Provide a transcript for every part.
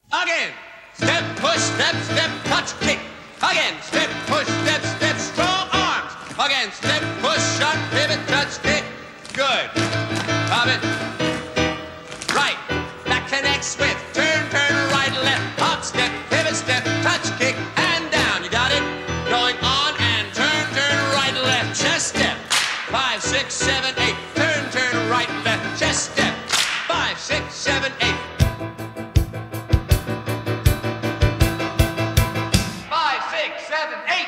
Again. Step, push, step, step, touch, kick. Again. Step, push, step, step, strong arms. Again. Step, push, shot, pivot, touch, kick. Good. Pop it. Right. That connects with turn, turn, right, left. Hop, step, pivot, step, touch, kick, and down. You got it? Going on and turn, turn, right, left. Chest step. 5, 6, 7, 8. Turn, turn, right, left. Chest step. 5, 6, 7, 8. 5, 6, 7, 8.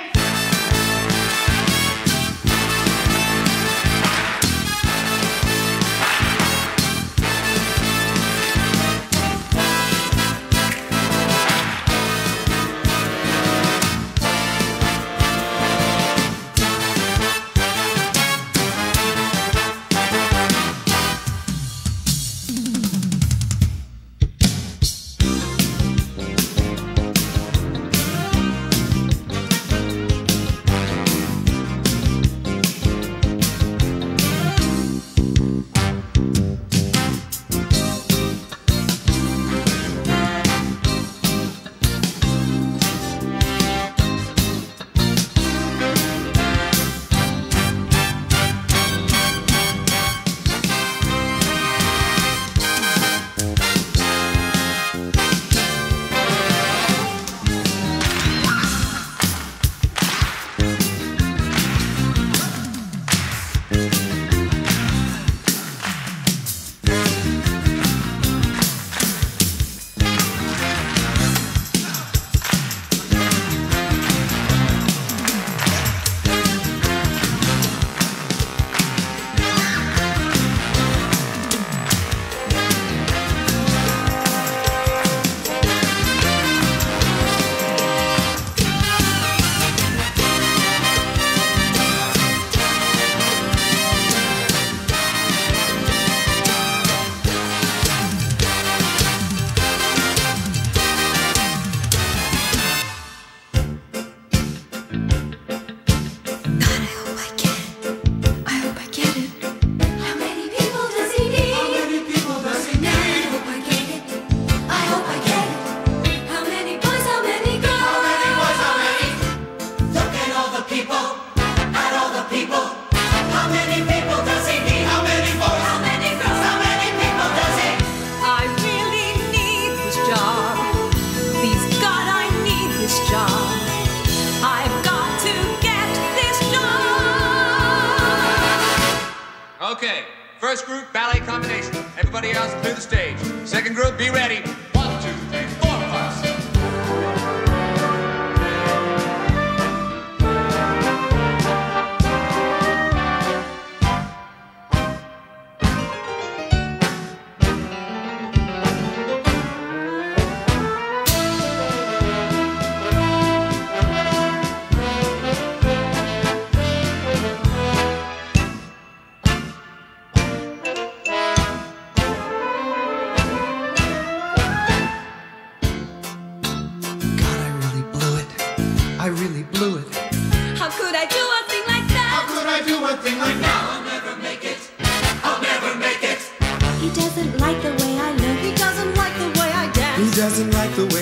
Okay, first group, ballet combination. Everybody else clear the stage. Second group, be ready. 1, 2, 3, 4, 5, 6. I really blew it. How could I do a thing like that? How could I do a thing like that? I'll never make it. I'll never make it. He doesn't like the way I look. He doesn't like the way I dance. He doesn't like the way